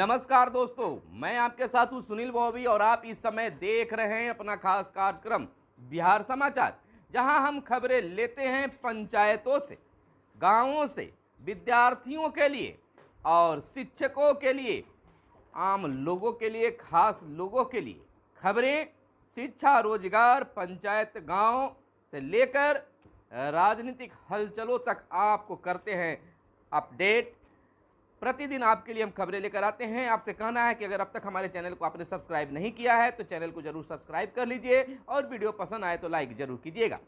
नमस्कार दोस्तों, मैं आपके साथ हूं सुनील बॉबी और आप इस समय देख रहे हैं अपना खास कार्यक्रम बिहार समाचार, जहां हम खबरें लेते हैं पंचायतों से, गांवों से, विद्यार्थियों के लिए और शिक्षकों के लिए, आम लोगों के लिए, खास लोगों के लिए खबरें शिक्षा, रोजगार, पंचायत, गांव से लेकर राजनीतिक हलचलों तक आपको करते हैं अपडेट। प्रतिदिन आपके लिए हम खबरें लेकर आते हैं। आपसे कहना है कि अगर अब तक हमारे चैनल को आपने सब्सक्राइब नहीं किया है तो चैनल को जरूर सब्सक्राइब कर लीजिए और वीडियो पसंद आए तो लाइक जरूर कीजिएगा।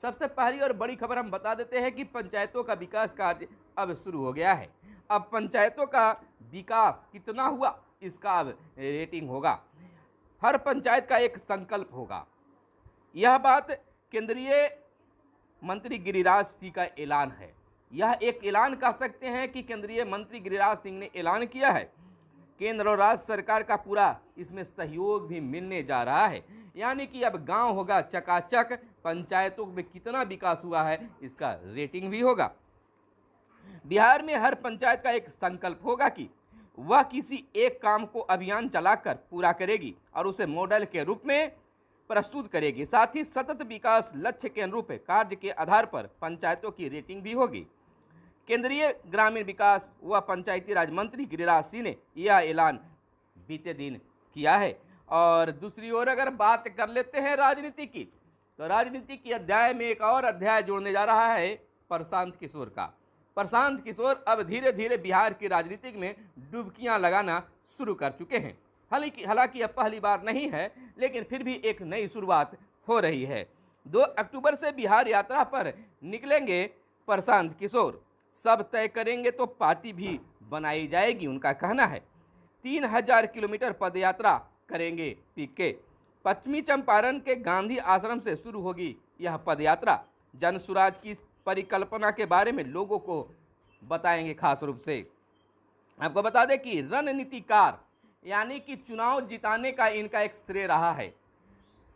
सबसे पहली और बड़ी खबर हम बता देते हैं कि पंचायतों का विकास कार्य अब शुरू हो गया है। अब पंचायतों का विकास कितना हुआ इसका अब रेटिंग होगा। हर पंचायत का एक संकल्प होगा। यह बात केंद्रीय मंत्री गिरिराज सिंह का ऐलान है। यह एक ऐलान कह सकते हैं कि केंद्रीय मंत्री गिरिराज सिंह ने ऐलान किया है। केंद्र और राज्य सरकार का पूरा इसमें सहयोग भी मिलने जा रहा है। यानी कि अब गांव होगा चकाचक, पंचायतों में कितना विकास हुआ है इसका रेटिंग भी होगा। बिहार में हर पंचायत का एक संकल्प होगा कि वह किसी एक काम को अभियान चलाकर पूरा करेगी और उसे मॉडल के रूप में प्रस्तुत करेगी। साथ ही सतत विकास लक्ष्य के अनुरूप कार्य के आधार पर पंचायतों की रेटिंग भी होगी। केंद्रीय ग्रामीण विकास व पंचायती राज मंत्री गिरिराज सिंह ने यह ऐलान बीते दिन किया है। और दूसरी ओर अगर बात कर लेते हैं राजनीति की, तो राजनीति के अध्याय में एक और अध्याय जोड़ने जा रहा है प्रशांत किशोर का। प्रशांत किशोर अब धीरे धीरे बिहार की राजनीति में डुबकियां लगाना शुरू कर चुके हैं। हालांकि अब पहली बार नहीं है, लेकिन फिर भी एक नई शुरुआत हो रही है। 2 अक्टूबर से बिहार यात्रा पर निकलेंगे प्रशांत किशोर। सब तय करेंगे तो पार्टी भी बनाई जाएगी, उनका कहना है। 3000 किलोमीटर पदयात्रा करेंगे पीके। पश्चिमी चंपारण के गांधी आश्रम से शुरू होगी यह पदयात्रा। जन सुराज की परिकल्पना के बारे में लोगों को बताएंगे खास रूप से। आपको बता दें कि रणनीतिकार यानी कि चुनाव जिताने का इनका एक श्रेय रहा है।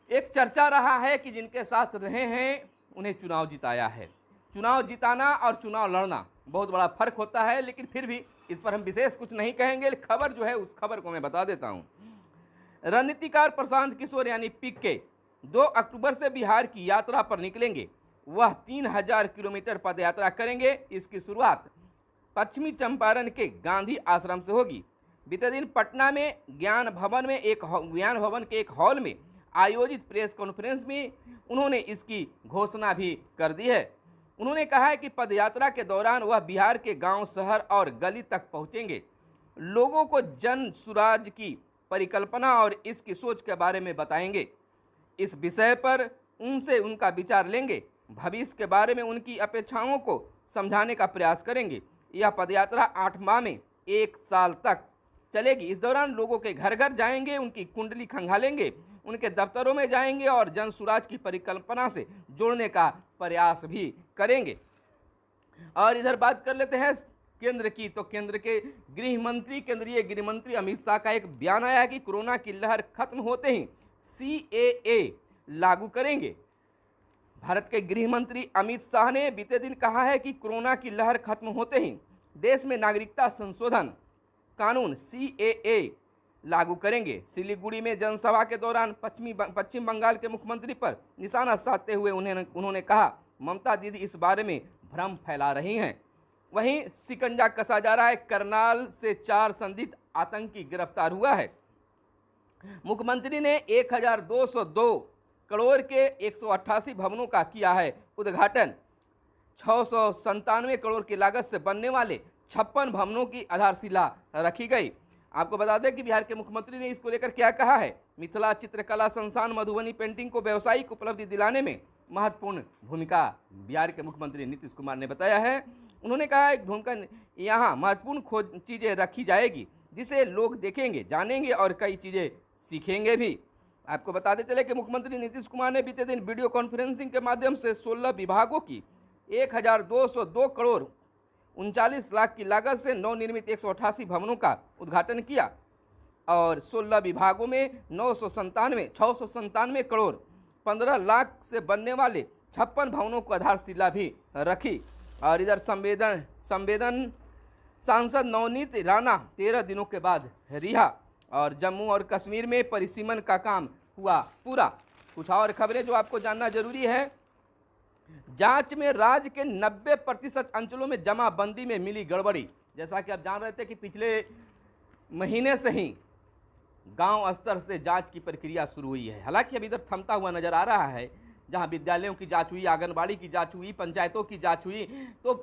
एक चर्चा रहा है कि जिनके साथ रहे हैं उन्हें चुनाव जिताया है। चुनाव जिताना और चुनाव लड़ना बहुत बड़ा फर्क होता है, लेकिन फिर भी इस पर हम विशेष कुछ नहीं कहेंगे। खबर जो है उस खबर को मैं बता देता हूं। रणनीतिकार प्रशांत किशोर यानी पीके 2 अक्टूबर से बिहार की यात्रा पर निकलेंगे। वह 3000 किलोमीटर पदयात्रा करेंगे। इसकी शुरुआत पश्चिमी चंपारण के गांधी आश्रम से होगी। बीते दिन पटना में ज्ञान भवन के एक हॉल में आयोजित प्रेस कॉन्फ्रेंस में उन्होंने इसकी घोषणा भी कर दी है। उन्होंने कहा है कि पदयात्रा के दौरान वह बिहार के गांव, शहर और गली तक पहुंचेंगे। लोगों को जन सुराज की परिकल्पना और इसकी सोच के बारे में बताएंगे। इस विषय पर उनसे उनका विचार लेंगे। भविष्य के बारे में उनकी अपेक्षाओं को समझाने का प्रयास करेंगे। यह पदयात्रा 8 माह में 1 साल तक चलेगी। इस दौरान लोगों के घर घर जाएंगे, उनकी कुंडली खंगालेंगे, उनके दफ्तरों में जाएंगे और जन सुराज की परिकल्पना से जोड़ने का प्रयास भी करेंगे। और इधर बात कर लेते हैं केंद्र की, तो केंद्र के केंद्रीय गृह मंत्री अमित शाह का एक बयान आया है कि कोरोना की लहर खत्म होते ही CAA लागू करेंगे। भारत के गृह मंत्री अमित शाह ने बीते दिन कहा है कि कोरोना की लहर खत्म होते ही देश में नागरिकता संशोधन कानून CAA लागू करेंगे। सिलीगुड़ी में जनसभा के दौरान पश्चिम बंगाल के मुख्यमंत्री पर निशाना साधते हुए उन्होंने कहा, ममता दीदी इस बारे में भ्रम फैला रही हैं। वहीं शिकंजा कसा जा रहा है। करनाल से 4 संदिग्ध आतंकी गिरफ्तार हुआ है। मुख्यमंत्री ने 1202 करोड़ के 188 भवनों का किया है उद्घाटन। 697 करोड़ की लागत से बनने वाले 56 भवनों की आधारशिला रखी गई। आपको बता दें कि बिहार के मुख्यमंत्री ने इसको लेकर क्या कहा है। मिथिला चित्रकला संस्थान मधुबनी पेंटिंग को व्यावसायिक उपलब्धि दिलाने में महत्वपूर्ण भूमिका बिहार के मुख्यमंत्री नीतीश कुमार ने बताया है। उन्होंने कहा है भूमिका यहाँ महत्वपूर्ण खोज चीज़ें रखी जाएगी जिसे लोग देखेंगे, जानेंगे और कई चीज़ें सीखेंगे भी। आपको बताते चले कि मुख्यमंत्री नीतीश कुमार ने बीते दिन वीडियो कॉन्फ्रेंसिंग के माध्यम से 16 विभागों की 1202 करोड़ 39 लाख की लागत से नवनिर्मित 188 भवनों का उद्घाटन किया और 16 विभागों में 697 करोड़ 15 लाख से बनने वाले 56 भवनों को आधारशिला भी रखी। और इधर सांसद नवनीत राणा 13 दिनों के बाद रिहा। और जम्मू और कश्मीर में परिसीमन का काम हुआ पूरा। कुछ और खबरें जो आपको जानना जरूरी है। जांच में राज्य के 90% अंचलों में जमाबंदी में मिली गड़बड़ी। जैसा कि आप जान रहे थे कि पिछले महीने से ही गांव स्तर से जांच की प्रक्रिया शुरू हुई है। हालांकि अभी इधर थमता हुआ नजर आ रहा है। जहां विद्यालयों की जांच हुई, आंगनबाड़ी की जांच हुई, पंचायतों की जांच हुई, तो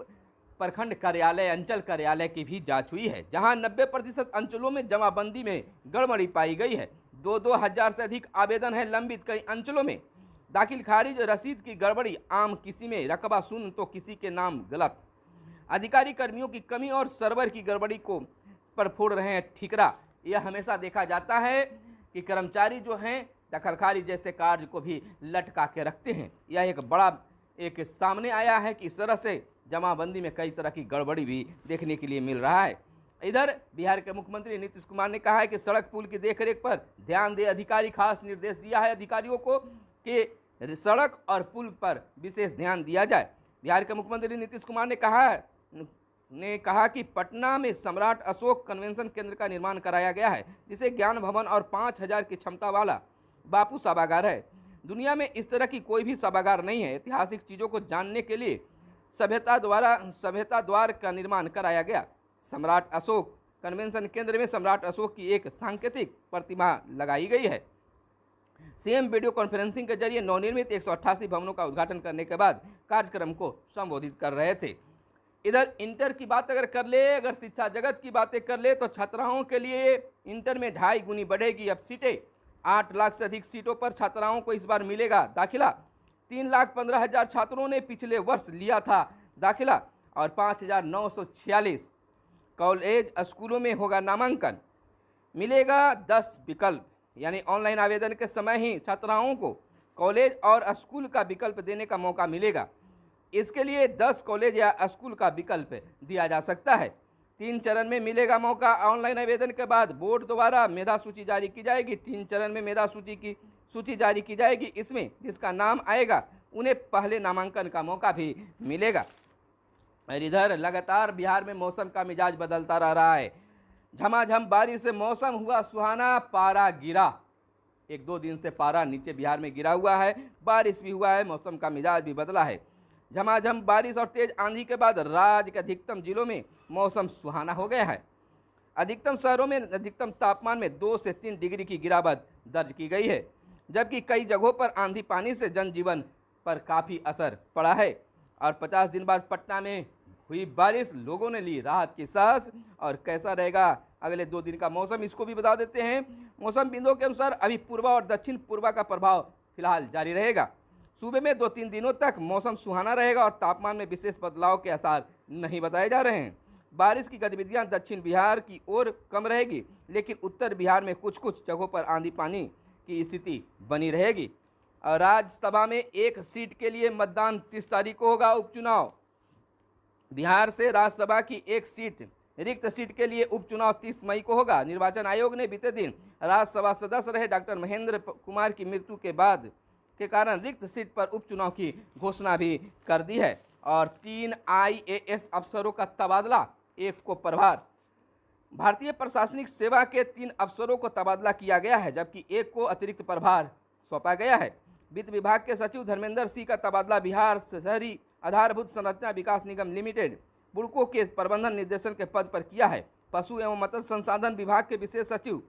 प्रखंड कार्यालय, अंचल कार्यालय की भी जांच हुई है। जहां 90% अंचलों में जमाबंदी में गड़बड़ी पाई गई है। 2-2 हजार से अधिक आवेदन है लंबित। कई अंचलों में दाखिल खारिज रसीद की गड़बड़ी आम, किसी में रकबा शून्य तो किसी के नाम गलत। अधिकारी कर्मियों की कमी और सर्वर की गड़बड़ी को पर फोड़ रहे हैं ठिकरा। यह हमेशा देखा जाता है कि कर्मचारी जो हैं दखल खारिज जैसे कार्य को भी लटका के रखते हैं। यह एक सामने आया है कि इस तरह से जमाबंदी में कई तरह की गड़बड़ी भी देखने के लिए मिल रहा है। इधर बिहार के मुख्यमंत्री नीतीश कुमार ने कहा है कि सड़क पुल की देखरेख पर ध्यान दे। अधिकारी खास निर्देश दिया है अधिकारियों को कि सड़क और पुल पर विशेष ध्यान दिया जाए। बिहार के मुख्यमंत्री नीतीश कुमार ने कहा कि पटना में सम्राट अशोक कन्वेंशन केंद्र का निर्माण कराया गया है, जिसे ज्ञान भवन और 5000 की क्षमता वाला बापू सभागार है। दुनिया में इस तरह की कोई भी सभागार नहीं है। ऐतिहासिक चीज़ों को जानने के लिए सभ्यता द्वार का निर्माण कराया गया। सम्राट अशोक कन्वेंशन केंद्र में सम्राट अशोक की एक सांकेतिक प्रतिमा लगाई गई है। सीएम वीडियो कॉन्फ्रेंसिंग के जरिए नवनिर्मित 188 भवनों का उद्घाटन करने के बाद कार्यक्रम को संबोधित कर रहे थे। इधर इंटर की बात अगर कर ले, अगर शिक्षा जगत की बातें कर ले, तो छात्राओं के लिए इंटर में 2.5 गुनी बढ़ेगी अब सीटें। 8 लाख से अधिक सीटों पर छात्राओं को इस बार मिलेगा दाखिला। 3,15,000 छात्रों ने पिछले वर्ष लिया था दाखिला और 5,946 कॉलेज स्कूलों में होगा नामांकन। मिलेगा 10 विकल्प, यानी ऑनलाइन आवेदन के समय ही छात्राओं को कॉलेज और स्कूल का विकल्प देने का मौका मिलेगा। इसके लिए 10 कॉलेज या स्कूल का विकल्प दिया जा सकता है। 3 चरण में मिलेगा मौका। ऑनलाइन आवेदन के बाद बोर्ड द्वारा मेधा सूची जारी की जाएगी। 3 चरण में मेधा सूची जारी की जाएगी। इसमें जिसका नाम आएगा उन्हें पहले नामांकन का मौका भी मिलेगा। और इधर लगातार बिहार में मौसम का मिजाज बदलता रह रहा है। झमाझम बारिश से मौसम हुआ सुहाना, पारा गिरा। 1-2 दिन से पारा नीचे बिहार में गिरा हुआ है। बारिश भी हुआ है, मौसम का मिजाज भी बदला है। झमाझम बारिश और तेज आंधी के बाद राज्य के अधिकतम जिलों में मौसम सुहाना हो गया है। अधिकतम शहरों में अधिकतम तापमान में 2 से 3 डिग्री की गिरावट दर्ज की गई है, जबकि कई जगहों पर आंधी पानी से जनजीवन पर काफ़ी असर पड़ा है। और 50 दिन बाद पटना में हुई बारिश, लोगों ने ली राहत की सांस। और कैसा रहेगा अगले 2 दिन का मौसम, इसको भी बता देते हैं। मौसम बिंदुओं के अनुसार अभी पूर्वा और दक्षिण पूर्वा का प्रभाव फिलहाल जारी रहेगा। सूबे में 2-3 दिनों तक मौसम सुहाना रहेगा और तापमान में विशेष बदलाव के आसार नहीं बताए जा रहे हैं। बारिश की गतिविधियां दक्षिण बिहार की ओर कम रहेगी, लेकिन उत्तर बिहार में कुछ कुछ जगहों पर आंधी पानी की स्थिति बनी रहेगी। और राज्यसभा में 1 सीट के लिए मतदान 30 तारीख को होगा। उपचुनाव बिहार से राज्यसभा की 1 सीट रिक्त सीट के लिए उपचुनाव 30 मई को होगा। निर्वाचन आयोग ने बीते दिन राज्यसभा सदस्य रहे डॉक्टर महेंद्र कुमार की मृत्यु के कारण रिक्त सीट पर उपचुनाव की घोषणा भी कर दी है। और 3 IAS अफसरों का तबादला, 1 को प्रभार। भारतीय प्रशासनिक सेवा के 3 अफसरों को तबादला किया गया है, जबकि 1 को अतिरिक्त प्रभार सौंपा गया है। वित्त विभाग के सचिव धर्मेंद्र सिंह का तबादला बिहार शहरी आधारभूत संरचना विकास निगम लिमिटेड बुड़को के प्रबंधन निदेशक के पद पर किया है। पशु एवं मत्स्य संसाधन विभाग के विशेष सचिव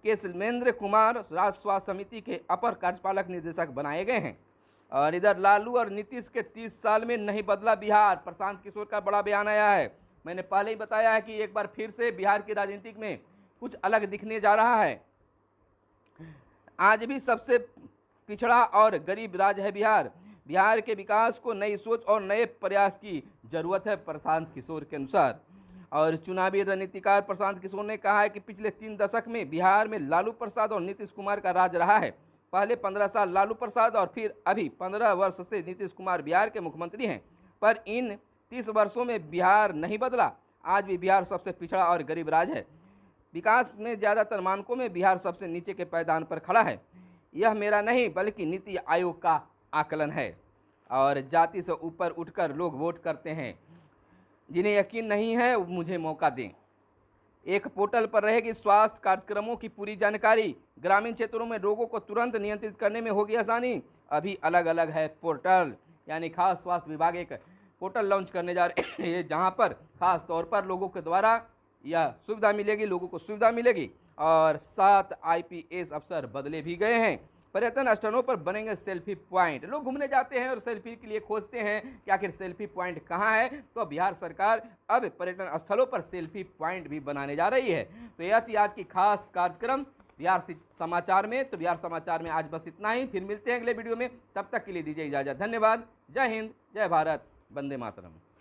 केशलेंद्र कुमार राज्य स्वास्थ्य समिति के अपर कार्यपालक निदेशक बनाए गए हैं। और इधर लालू और नीतीश के 30 साल में नहीं बदला बिहार, प्रशांत किशोर का बड़ा बयान आया है। मैंने पहले ही बताया है कि एक बार फिर से बिहार की राजनीति में कुछ अलग दिखने जा रहा है। आज भी सबसे पिछड़ा और गरीब राज्य है बिहार। बिहार के विकास को नई सोच और नए प्रयास की जरूरत है, प्रशांत किशोर के अनुसार। और चुनावी रणनीतिकार प्रशांत किशोर ने कहा है कि पिछले 3 दशक में बिहार में लालू प्रसाद और नीतीश कुमार का राज रहा है। पहले 15 साल लालू प्रसाद और फिर अभी 15 वर्ष से नीतीश कुमार बिहार के मुख्यमंत्री हैं, पर इन 30 वर्षों में बिहार नहीं बदला। आज भी बिहार सबसे पिछड़ा और गरीब राज्य है। विकास में ज़्यादातर मानकों में बिहार सबसे नीचे के पायदान पर खड़ा है। यह मेरा नहीं बल्कि नीति आयोग का आकलन है। और जाति से ऊपर उठकर लोग वोट करते हैं। जिन्हें यकीन नहीं है वो मुझे मौका दें। एक पोर्टल पर रहेगी स्वास्थ्य कार्यक्रमों की पूरी जानकारी। ग्रामीण क्षेत्रों में रोगों को तुरंत नियंत्रित करने में होगी आसानी। अभी अलग अलग है पोर्टल, यानी खास स्वास्थ्य विभाग एक पोर्टल लॉन्च करने जा रहे हैं, जहां पर खास तौर पर लोगों के द्वारा यह सुविधा मिलेगी, लोगों को सुविधा मिलेगी। और 7 IPS अफसर बदले भी गए हैं। पर्यटन स्थलों पर बनेंगे सेल्फी पॉइंट। लोग घूमने जाते हैं और सेल्फी के लिए खोजते हैं कि आखिर सेल्फी पॉइंट कहाँ है, तो बिहार सरकार अब पर्यटन स्थलों पर सेल्फी पॉइंट भी बनाने जा रही है। तो यह थी आज की खास कार्यक्रम बिहार समाचार में। तो बिहार समाचार में आज बस इतना ही, फिर मिलते हैं अगले वीडियो में। तब तक के लिए दीजिए इजाजत। धन्यवाद। जय हिंद, जय भारत, वंदे मातरम।